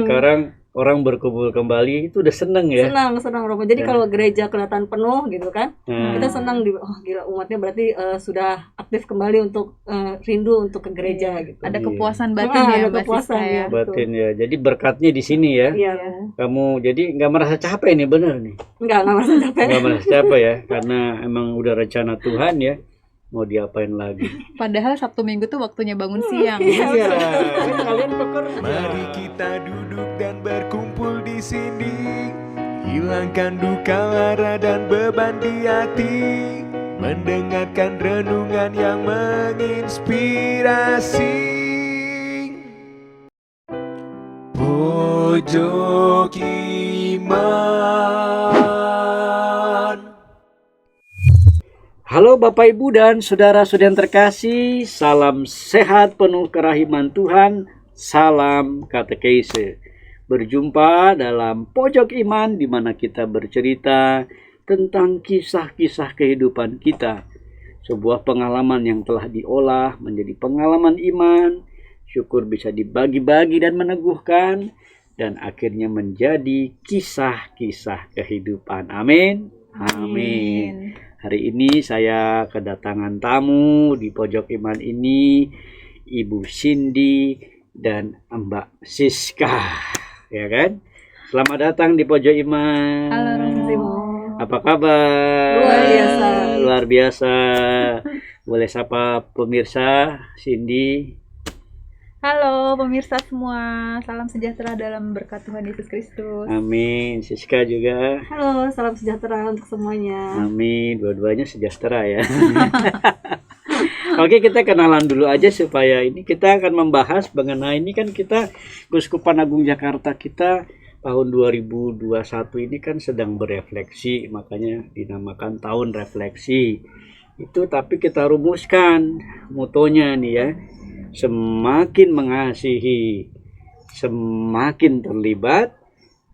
Sekarang orang berkumpul kembali itu udah seneng ya. Senang Romo. Jadi kalau gereja kelihatan penuh gitu kan, kita senang gila umatnya berarti sudah aktif kembali untuk rindu untuk ke gereja gitu. Ada kepuasan batin ya, ada Mbak kepuasan Siska ya. Batin ya. Jadi berkatnya di sini ya. Iya. Kamu jadi nggak merasa capek nih, bener nih? Nggak merasa capek. Nggak merasa capek ya, karena emang udah rencana Tuhan ya. Mau diapain lagi? Padahal Sabtu Minggu tuh waktunya bangun siang. Iya, kan kalian bekerja. Mari kita duduk dan berkumpul di sini, hilangkan duka lara dan beban di hati, mendengarkan renungan yang menginspirasi. Pojok Iman. Halo Bapak Ibu dan saudara-saudara yang terkasih, salam sehat penuh kerahiman Tuhan, salam katekese. Berjumpa dalam Pojok Iman di mana kita bercerita tentang kisah-kisah kehidupan kita. Sebuah pengalaman yang telah diolah menjadi pengalaman iman, syukur bisa dibagi-bagi dan meneguhkan, dan akhirnya menjadi kisah-kisah kehidupan. Amin. Amin. Hari ini saya kedatangan tamu di Pojok Iman ini, Ibu Cindy dan Mbak Siska, ya kan? Selamat datang di Pojok Iman. Halo Romo. Apa kabar? Luar biasa. Boleh sapa pemirsa, Cindy? Halo pemirsa semua, salam sejahtera dalam berkat Tuhan Yesus Kristus. Amin. Siska juga. Halo, salam sejahtera untuk semuanya. Amin. Dua-duanya sejahtera ya. Oke, kita kenalan dulu aja supaya ini kita akan membahas mengenai ini kan kita Keuskupan Agung Jakarta kita tahun 2021 ini kan sedang berefleksi, makanya dinamakan tahun refleksi. Itu tapi kita rumuskan motonya nih ya. Semakin mengasihi, semakin terlibat,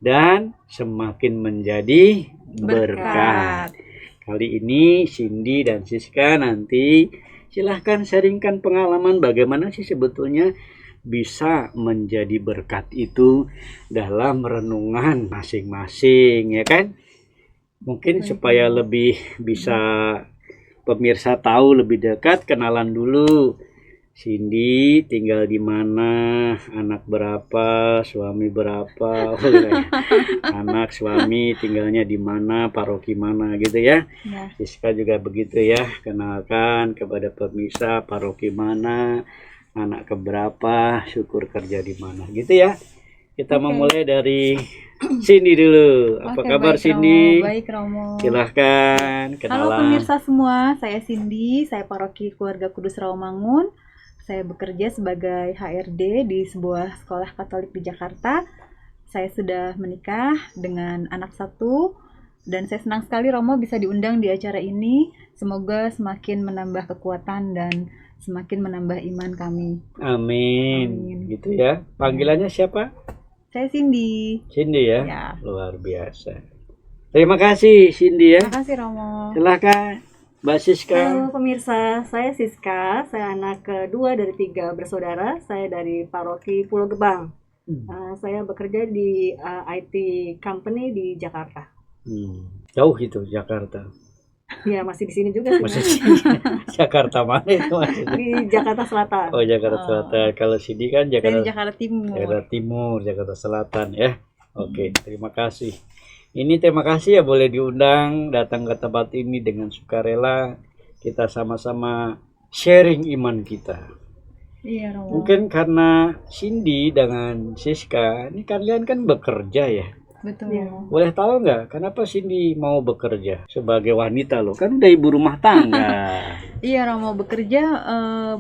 dan semakin menjadi berkat. Kali ini Cindy dan Siska nanti silahkan sharingkan pengalaman bagaimana sih sebetulnya bisa menjadi berkat itu dalam renungan masing-masing, ya kan? Mungkin supaya lebih bisa pemirsa tahu lebih dekat, kenalan dulu. Cindy tinggal di mana, anak berapa, suami berapa, anak suami tinggalnya di mana, paroki mana gitu ya. Siska juga begitu ya, kenalkan kepada pemirsa paroki mana, anak keberapa, syukur kerja di mana gitu ya. Kita memulai dari Cindy dulu. Apa kabar baik, Cindy? Romo. Baik Romo. Silahkan kenalan. Halo pemirsa semua, saya Cindy, saya paroki Keluarga Kudus Rawamangun. Saya bekerja sebagai HRD di sebuah sekolah Katolik di Jakarta. Saya sudah menikah dengan anak satu dan saya senang sekali Romo bisa diundang di acara ini. Semoga semakin menambah kekuatan dan semakin menambah iman kami. Amin. Gitu ya. Panggilannya siapa? Saya Cindy. Cindy ya? Ya. Luar biasa. Terima kasih Cindy ya. Terima kasih Romo. Silahkan Mbak Siska. Halo pemirsa, saya Siska, saya anak kedua dari 3 bersaudara, saya dari paroki Pulau Gebang. Saya bekerja di IT company di Jakarta. Jauh itu Jakarta. Ya masih di sini juga sih. Masih Jakarta mana itu maksudnya? Di Jakarta Selatan. Oh Jakarta Selatan. Kalau Cindy kan Saya Jakarta, di Jakarta Timur. Jakarta Timur, Jakarta Selatan ya. Oke, terima kasih. Ini terima kasih ya boleh diundang datang ke tempat ini dengan sukarela. Kita sama-sama sharing iman kita. Iya Romo. Mungkin karena Cindy dengan Siska, ini kalian kan bekerja ya. Betul. Ya. Boleh tahu nggak kenapa Cindy mau bekerja sebagai wanita loh? Kan udah ibu rumah tangga. Iya Romo, bekerja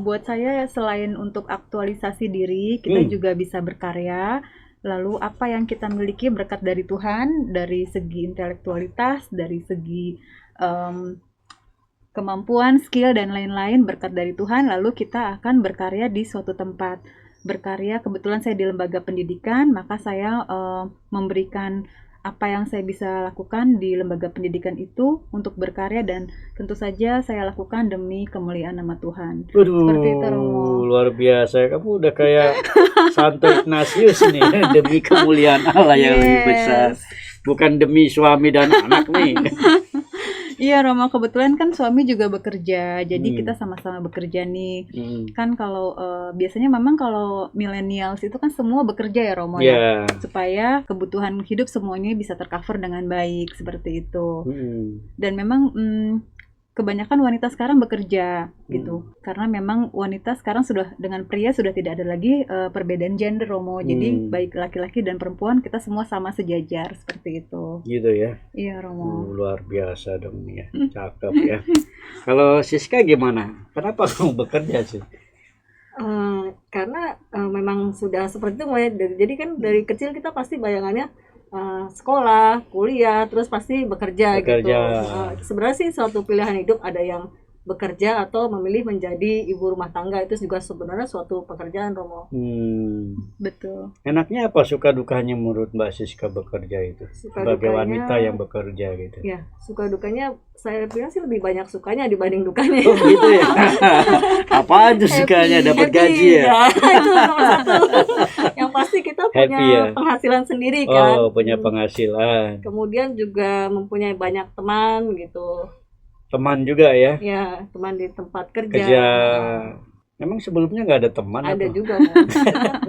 buat saya selain untuk aktualisasi diri, kita juga bisa berkarya. Lalu apa yang kita miliki berkat dari Tuhan, dari segi intelektualitas, dari segi kemampuan, skill, dan lain-lain berkat dari Tuhan, lalu kita akan berkarya di suatu tempat. Berkarya, kebetulan saya di lembaga pendidikan, maka saya memberikan apa yang saya bisa lakukan di lembaga pendidikan itu untuk berkarya, dan tentu saja saya lakukan demi kemuliaan nama Tuhan. Waduh, Seperti itu, Romo. luar biasa. Kamu udah kayak Santo Ignatius nih, demi kemuliaan Allah yang lebih besar. Bukan demi suami dan anak nih. Iya, Romo, kebetulan kan suami juga bekerja, jadi Hmm. kita sama-sama bekerja nih. Hmm. Kan kalau biasanya memang kalau millennials itu kan semua bekerja ya, Romo, Ya. supaya kebutuhan hidup semuanya bisa tercover dengan baik, seperti itu. Hmm. Dan memang kebanyakan wanita sekarang bekerja gitu, karena memang wanita sekarang sudah dengan pria sudah tidak ada lagi perbedaan gender, Romo. Jadi baik laki-laki dan perempuan kita semua sama sejajar, seperti itu. Gitu ya. Iya, Romo. Luar biasa dong ya. Cakep ya. Kalau Siska gimana? Kenapa kamu bekerja sih? Karena memang sudah seperti itu, jadi kan dari kecil kita pasti bayangannya sekolah, kuliah, terus pasti bekerja gitu. Sebenarnya sih suatu pilihan hidup, ada yang bekerja atau memilih menjadi ibu rumah tangga, itu juga sebenarnya suatu pekerjaan, Romo. Betul. Enaknya apa, suka dukanya menurut Mbak Siska bekerja itu? Sebagai wanita yang bekerja gitu. Ya, suka dukanya saya bilang sih lebih banyak sukanya dibanding dukanya. Oh gitu ya. Apa aja sukanya, dapat gaji ya? Itu nomor satu. Yang pasti kita punya Happy ya? penghasilan sendiri kan. Oh, punya penghasilan. Kemudian juga mempunyai banyak teman gitu. Teman juga ya? Ya, teman di tempat kerja. Kerja. Memang sebelumnya nggak ada teman Ada apa? juga.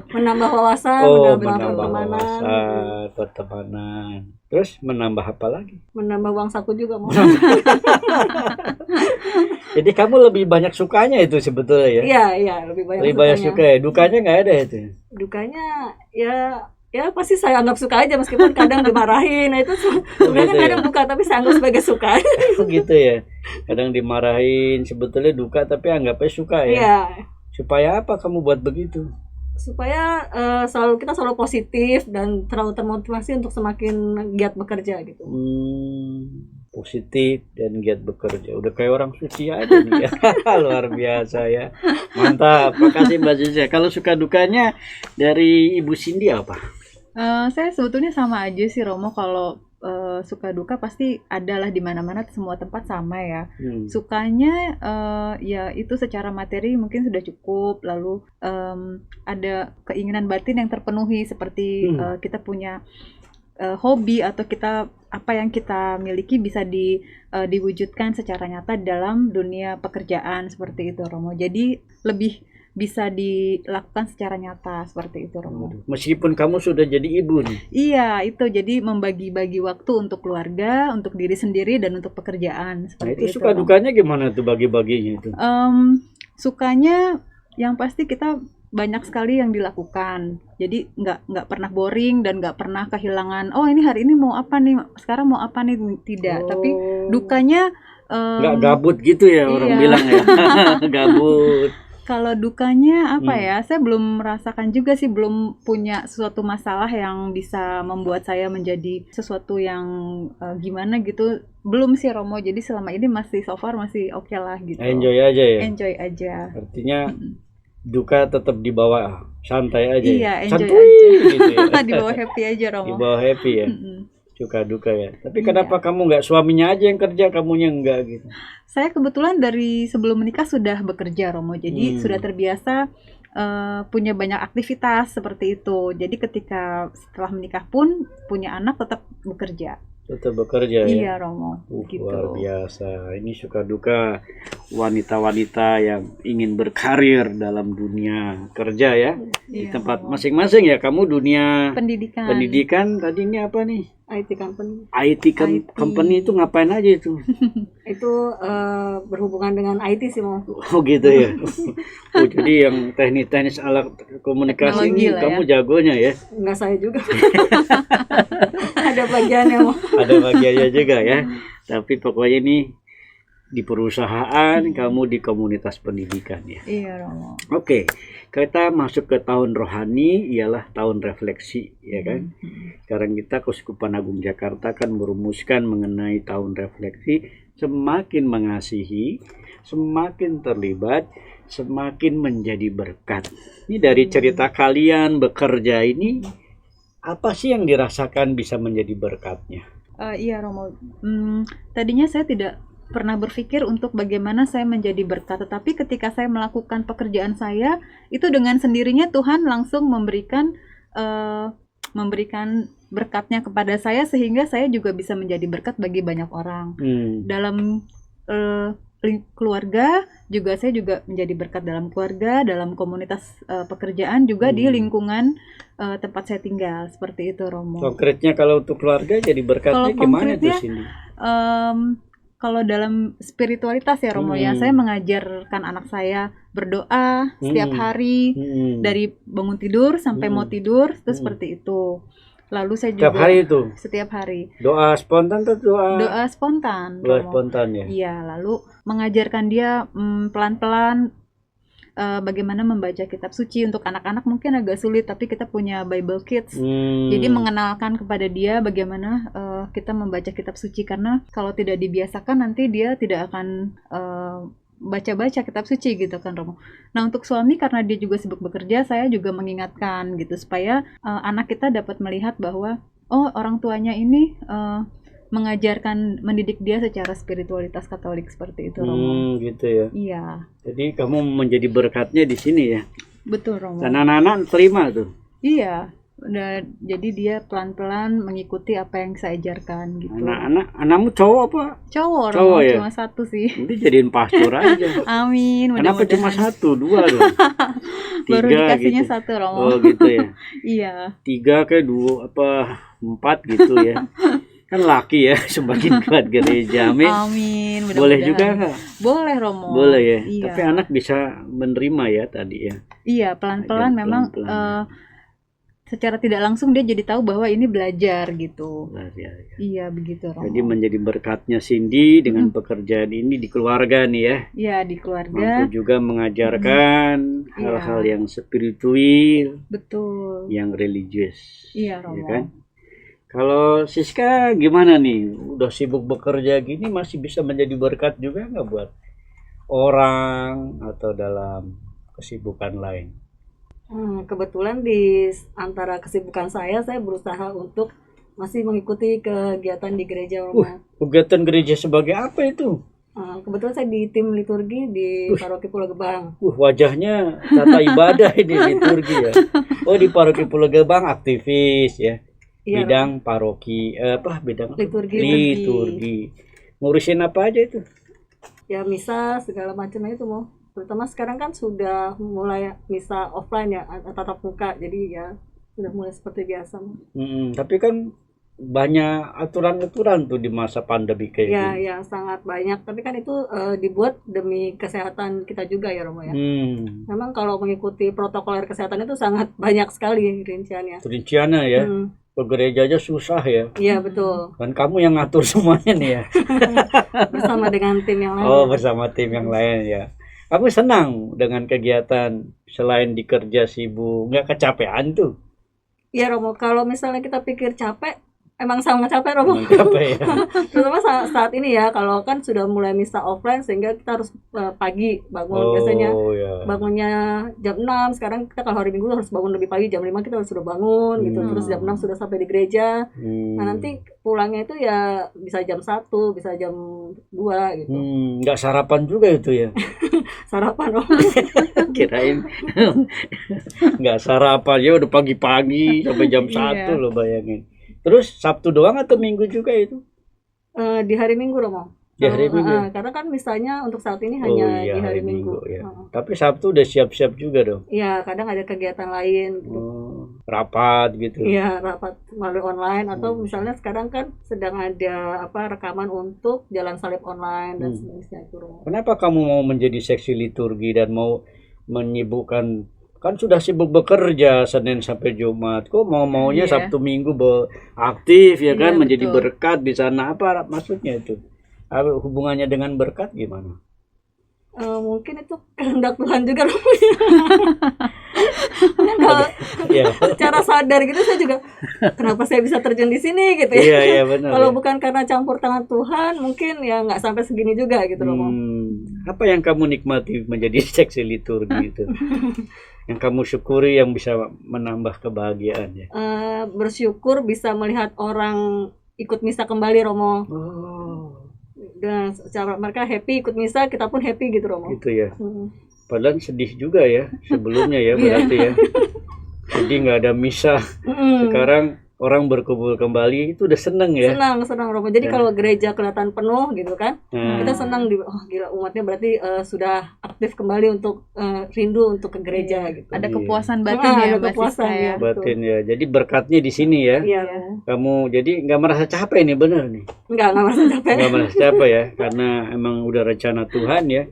Menambah wawasan, Oh, menambah menambah pertemanan, wawasan, pertemanan. Terus menambah apa lagi? menambah uang saku juga mau. Jadi kamu lebih banyak sukanya itu sebetulnya ya? Iya, iya, lebih banyak Lebih banyak sukanya. suka ya? Dukanya nggak ada itu? Dukanya ya pasti saya anggap suka aja, meskipun kadang dimarahin. Nah itu sebenarnya Gitu ya? kadang duka, tapi saya anggap sebagai suka. Oh gitu ya? Kadang dimarahin, sebetulnya duka tapi anggapnya suka ya? Iya, Supaya apa kamu buat begitu? supaya kita selalu positif dan terlalu termotivasi untuk semakin giat bekerja gitu. Positif dan giat bekerja. Udah kayak orang suci aja nih ya. Luar biasa ya. Mantap. Makasih Mbak Ziza. Kalau suka dukanya dari Ibu Cindy apa? Saya sebetulnya sama aja sih, Romo. Kalau suka duka pasti adalah di mana-mana, semua tempat sama ya. Sukanya ya itu secara materi mungkin sudah cukup, lalu ada keinginan batin yang terpenuhi, seperti kita punya hobi atau apa yang kita miliki bisa diwujudkan secara nyata dalam dunia pekerjaan, seperti itu, Romo. Jadi lebih bisa dilakukan secara nyata, seperti itu, Romo. Meskipun kamu sudah jadi ibu nih. Iya, itu jadi membagi-bagi waktu untuk keluarga, untuk diri sendiri, dan untuk pekerjaan, Nah, seperti itu suka Romo. dukanya gimana tuh bagi-baginya itu? Sukanya yang pasti kita banyak sekali yang dilakukan, jadi nggak pernah boring dan nggak pernah kehilangan. Oh, ini hari ini mau apa nih, sekarang mau apa nih, tidak. Tapi dukanya Nggak gabut gitu ya orang iya. bilang ya. Gabut. Kalau dukanya apa ya, saya belum merasakan juga sih, belum punya suatu masalah yang bisa membuat saya menjadi sesuatu yang gimana gitu, belum sih, Romo. Jadi selama ini masih so far masih oke lah gitu. Enjoy aja ya. Enjoy aja. Artinya duka tetap dibawa santai aja. Iya, ya? enjoy Santuy aja. gitu ya. Di bawah happy aja, Romo. Dibawa happy ya. Mm-mm. Suka duka ya. Tapi kenapa kamu nggak, suaminya aja yang kerja, kamunya enggak gitu? Saya kebetulan dari sebelum menikah sudah bekerja, Romo. Jadi sudah terbiasa punya banyak aktivitas seperti itu. Jadi ketika setelah menikah pun punya anak tetap bekerja. Tetap bekerja ya. Iya, Romo. Gitu. Luar biasa. Ini suka duka wanita-wanita yang ingin berkarir dalam dunia kerja ya. Di Iya, tempat Romo. masing-masing ya. Kamu dunia Pendidikan. pendidikan, tadi ini apa nih? IT company IT company itu ngapain aja itu? itu berhubungan dengan IT sih, mau. Oh gitu ya. Oh, jadi yang teknis-teknis alat komunikasi Teknologi ini lah kamu jagonya ya. Enggak, saya juga. Ada bagiannya, mau. Ada bagiannya juga ya. Tapi pokoknya ini di perusahaan, kamu di komunitas pendidikan ya. Iya, Romo. Oke, kita masuk ke tahun rohani, ialah tahun refleksi, ya kan? Sekarang kita Keuskupan Agung Jakarta kan merumuskan mengenai tahun refleksi, semakin mengasihi, semakin terlibat, semakin menjadi berkat. Ini dari cerita kalian bekerja ini, apa sih yang dirasakan bisa menjadi berkatnya? Iya Romo, tadinya saya tidak pernah berpikir untuk bagaimana saya menjadi berkat, tetapi ketika saya melakukan pekerjaan saya, itu dengan sendirinya Tuhan langsung memberikan berkatnya kepada saya, sehingga saya juga bisa menjadi berkat bagi banyak orang. Dalam keluarga juga, saya juga menjadi berkat dalam keluarga, dalam komunitas pekerjaan juga, di lingkungan tempat saya tinggal, seperti itu Romo. Konkretnya kalau untuk keluarga jadi berkatnya Kalau gimana tuh konkretnya, sini? Kalau dalam spiritualitas ya Romo ya, saya mengajarkan anak saya berdoa setiap hari, dari bangun tidur sampai mau tidur, itu seperti itu. Lalu saya juga Setiap hari itu setiap hari doa spontan atau doa spontan, doa Romo. spontan ya? Iya, lalu mengajarkan dia pelan-pelan bagaimana membaca kitab suci. Untuk anak-anak mungkin agak sulit, tapi kita punya Bible Kids. Jadi mengenalkan kepada dia bagaimana kita membaca kitab suci, karena kalau tidak dibiasakan nanti dia tidak akan baca-baca kitab suci gitu kan Romo. Nah, untuk suami, karena dia juga sibuk bekerja, saya juga mengingatkan gitu, supaya anak kita dapat melihat bahwa orang tuanya ini mengajarkan, mendidik dia secara spiritualitas Katolik, seperti itu Romo. Gitu ya. Iya, Jadi kamu menjadi berkatnya di sini ya. betul Romo. Dan anak-anak terima tuh. Iya, jadi dia pelan-pelan mengikuti apa yang saya ajarkan gitu. Anakmu cowok apa? Cowok Cowok Romo, ya? cuma satu sih. Nanti jadiin pastor aja. Amin, Kenapa cuma mudah-mudahan. satu, dua loh? Baru Tiga dikasihnya gitu. satu Romo. Oh gitu ya. Iya, 3 ke 2 apa 4 gitu ya. Kan laki ya, semakin kuat gereja. Amin. amin. Boleh Mudah-mudahan. juga nggak? Boleh Romo. Boleh ya. Iya. Tapi anak bisa menerima ya tadi ya. Iya, pelan-pelan Ajar memang pelan-pelan. secara tidak langsung dia jadi tahu bahwa ini belajar gitu. Nah, ya. Iya, begitu Romo. Jadi menjadi berkatnya Cindy dengan pekerjaan ini di keluarga nih ya. Iya, di keluarga. Mampu juga mengajarkan Iya. hal-hal yang spiritual, Betul. yang religius. Iya, Ya Romo. kan? Kalau Siska gimana nih? Udah sibuk bekerja gini masih bisa menjadi berkat juga nggak buat orang atau dalam kesibukan lain? Kebetulan di antara kesibukan saya berusaha untuk masih mengikuti kegiatan di gereja Romo. Kegiatan gereja sebagai apa itu? Kebetulan saya di tim liturgi di Paroki Pulau Gebang. Wajahnya tata ibadah ini liturgi ya. Oh, di Paroki Pulau Gebang aktivis ya. Iya, Bidang paroki bidang apa? Liturgi. Ngurusin apa aja itu? Ya misa segala macam itu mau. Terutama sekarang kan sudah mulai misa offline ya, tatap muka. Jadi ya sudah mulai seperti biasa. Tapi kan banyak aturan-aturan tuh di masa pandemi kayak Ya, gini. ya sangat banyak. Tapi kan itu dibuat demi kesehatan kita juga ya Romo ya. Memang kalau mengikuti protokol kesehatan itu sangat banyak sekali rinciannya. Rinciannya ya. Ke gereja aja susah ya. Iya betul. Kan kamu yang ngatur semuanya nih ya. Bersama dengan tim yang lain. Oh, bersama tim yang lain ya. Kamu senang dengan kegiatan selain dikerja sibuk, nggak kecapean tuh? Iya Romo, kalau misalnya kita pikir capek, emang sangat capek Romo. Capek ya. Terutama saat ini ya, kalau kan sudah mulai misa offline sehingga kita harus pagi bangun. Biasanya Ya. bangunnya jam 6, sekarang kita kalau hari Minggu harus bangun lebih pagi, jam 5 kita harus sudah bangun gitu. Terus jam 6 sudah sampai di gereja. Nah, nanti pulangnya itu ya bisa jam 1, bisa jam 2 gitu. Nggak sarapan juga itu ya. Sarapan Romo. Kirain nggak sarapan ya udah pagi-pagi sampai jam 1 lo bayangin. Terus Sabtu doang atau Minggu juga itu? Di hari Minggu Romo. Di hari Minggu. Karena kan misalnya untuk saat ini hanya di hari Minggu. Ya. Tapi Sabtu udah siap-siap juga dong. Iya, kadang ada kegiatan lain. Rapat gitu. Iya, rapat melalui online atau misalnya sekarang kan sedang ada rekaman untuk jalan salib online dan sejenisnya itu Romo. Kenapa kamu mau menjadi seksi liturgi dan mau menyibukkan, kan sudah sibuk bekerja Senin sampai Jumat, kok maunya Sabtu Minggu aktif ya kan, menjadi berkat di sana, apa maksudnya itu? Hubungannya dengan berkat gimana? Mungkin itu kehendak Tuhan juga Romo. Kalau secara sadar gitu saya juga kenapa saya bisa terjun di sini gitu ya. Iya benar. Kalau bukan karena campur tangan Tuhan mungkin ya nggak sampai segini juga gitu Romo. Apa yang kamu nikmati menjadi seksi liturgi itu? yang kamu syukuri yang bisa menambah kebahagiaan ya? Bersyukur bisa melihat orang ikut misa kembali, Romo. Dan secara mereka happy ikut misa, kita pun happy gitu, Romo. Gitu ya. Padahal sedih juga ya sebelumnya ya berarti ya. Jadi nggak ada misa. Sekarang orang berkumpul kembali itu udah seneng ya. Senang Romo. Jadi kalau gereja kelihatan penuh gitu kan, kita senang oh gila umatnya berarti sudah aktif kembali untuk rindu untuk ke gereja gitu. Ada kepuasan batin ya, ada kepuasan ya. Batin ya. Jadi berkatnya di sini ya. Iya. Kamu jadi nggak merasa capek nih, bener nih? Nggak merasa capek. Nggak merasa capek ya, karena emang udah rencana Tuhan ya.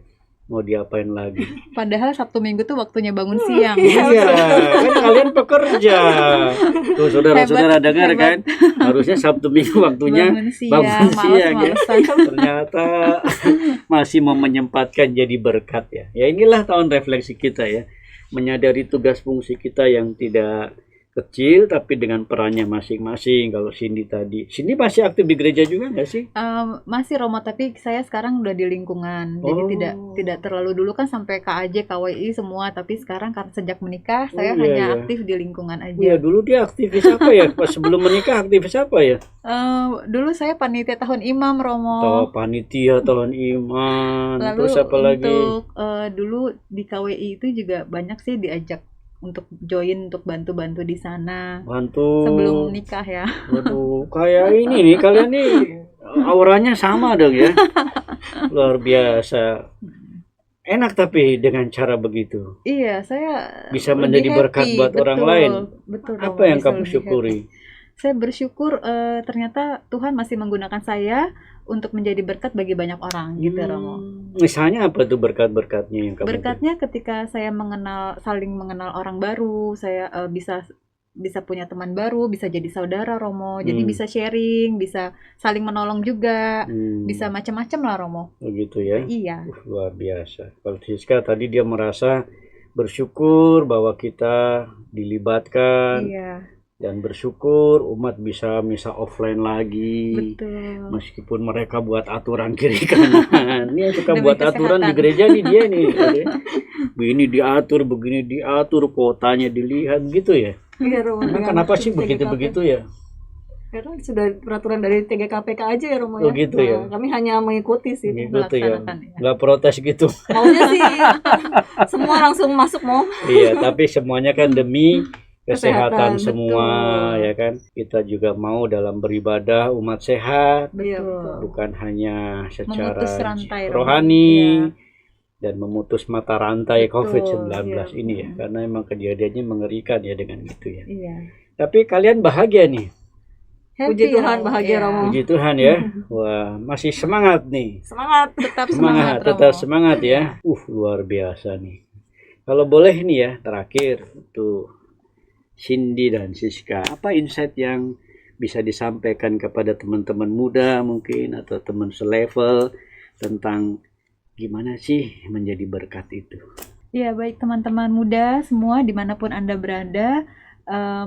Mau diapain lagi? Padahal Sabtu Minggu tuh waktunya bangun siang. Iya, kan kalian pekerja. Tuh saudara-saudara dengar kan? Harusnya Sabtu Minggu waktunya bangun siang ya. Ternyata masih mau menyempatkan jadi berkat ya. Ya inilah tahun refleksi kita ya. Menyadari tugas fungsi kita yang tidak kecil tapi dengan perannya masing-masing. Kalau Cindy masih aktif di gereja juga nggak sih? Masih, Romo, tapi saya sekarang udah di lingkungan, jadi tidak terlalu. Dulu kan sampai KAJ, KWI semua, tapi sekarang karena sejak menikah saya hanya aktif di lingkungan aja. Iya, dulu dia aktivis apa ya? Pas sebelum menikah aktivis apa ya? Dulu saya panitia tahun imam, Romo. Panitia tahun imam. Lalu terus apa lagi? Untuk dulu di KWI itu juga banyak sih diajak untuk join, untuk bantu-bantu di sana. Bantu sebelum nikah ya. Waduh, kayak ini nih kalian nih auranya sama dong ya. Luar biasa. Enak tapi dengan cara begitu. Iya, saya bisa menjadi berkat buat orang lain. Betul. Apa yang kamu syukuri? Saya bersyukur ternyata Tuhan masih menggunakan saya untuk menjadi berkat bagi banyak orang gitu, Romo. Misalnya apa tuh berkat-berkatnya yang kamu? Berkatnya ketika saya saling mengenal orang baru, saya bisa punya teman baru, bisa jadi saudara, Romo. Jadi bisa sharing, bisa saling menolong juga, bisa macam-macam lah, Romo. Begitu ya? Iya. Luar biasa. Kalau Siska tadi dia merasa bersyukur bahwa kita dilibatkan. Iya. Dan bersyukur umat bisa misa offline lagi. Betul. Meskipun mereka buat aturan kiri kanan. Ini yang suka buat aturan di gereja nih dia nih. Begini diatur, begini diatur, kuotanya dilihat gitu ya. Iya, Romo. Kenapa sih begitu-begitu ya? Karena sudah peraturan dari TGKPK aja ya, Romo ya. Gitu ya. Kami hanya mengikuti sih. Gitu ya. Nggak protes gitu. Maunya sih semua langsung masuk mau. Iya, tapi semuanya kan demi kesehatan semua, betul. Ya kan. Kita juga mau dalam beribadah umat sehat, betul. bukan hanya secara rohani dan memutus mata rantai COVID-19 ini ya, iya. karena emang kejadiannya mengerikan ya dengan gitu ya. Iya. Tapi kalian bahagia nih. Puji Tuhan, bahagia, Romo. Puji Tuhan ya. Wah, masih semangat nih. Semangat, tetap semangat, tetap semangat ya. Luar biasa nih. Kalau boleh nih ya, terakhir tuh Cindy dan Siska, apa insight yang bisa disampaikan kepada teman-teman muda mungkin atau teman selevel tentang gimana sih menjadi berkat itu? Ya, baik teman-teman muda semua dimanapun Anda berada,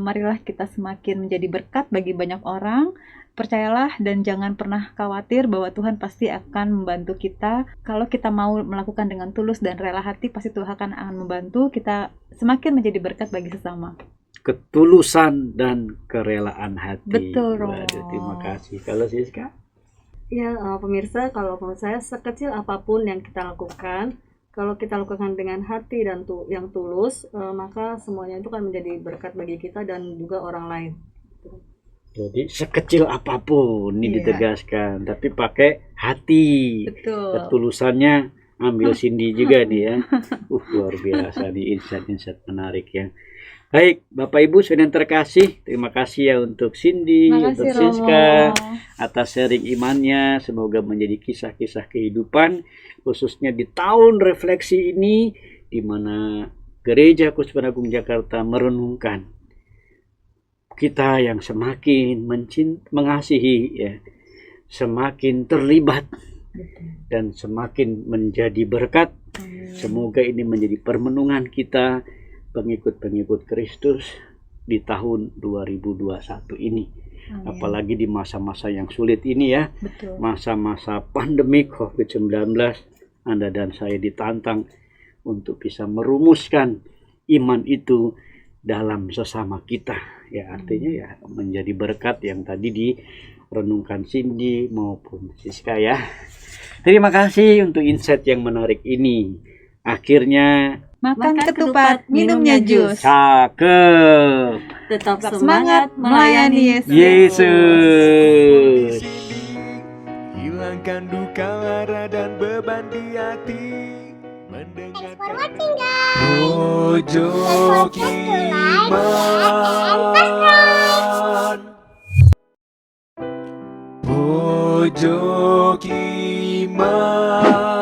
marilah kita semakin menjadi berkat bagi banyak orang. Percayalah dan jangan pernah khawatir bahwa Tuhan pasti akan membantu kita. Kalau kita mau melakukan dengan tulus dan rela hati, pasti Tuhan akan membantu kita semakin menjadi berkat bagi sesama. Ketulusan dan kerelaan hati. Betul, Romo. Terima kasih. Kalau Siska? Ya, pemirsa, kalau menurut saya sekecil apapun yang kita lakukan, kalau kita lakukan dengan hati dan yang tulus, maka semuanya itu akan menjadi berkat bagi kita dan juga orang lain. Jadi sekecil apapun ini ditegaskan, tapi pakai hati. Betul. Ketulusannya ambil Cindy juga nih ya. Luar biasa nih insight-insight menarik ya. Baik, Bapak Ibu saudara yang terkasih, terima kasih ya untuk Cindy, untuk Siska atas sharing imannya. Semoga menjadi kisah-kisah kehidupan, khususnya di tahun refleksi ini, di mana Gereja Kusuma Agung Jakarta merenungkan kita yang semakin mengasihi, ya, semakin terlibat dan semakin menjadi berkat. Semoga ini menjadi permenungan kita, pengikut-pengikut Kristus di tahun 2021 ini. Amin. Apalagi di masa-masa yang sulit ini ya. Betul. Masa-masa pandemi COVID-19, Anda dan saya ditantang untuk bisa merumuskan iman itu dalam sesama kita. Ya artinya ya menjadi berkat yang tadi direnungkan Cindy maupun Siska ya. Terima kasih untuk insight yang menarik ini. Akhirnya Makan ketupat, minumnya jus. cakep. Tetap Tetap semangat melayani Yesus. Yesus. Hilangkan duka lara dan beban di hati. Mendengarkan Pojok Iman. Pojok Iman.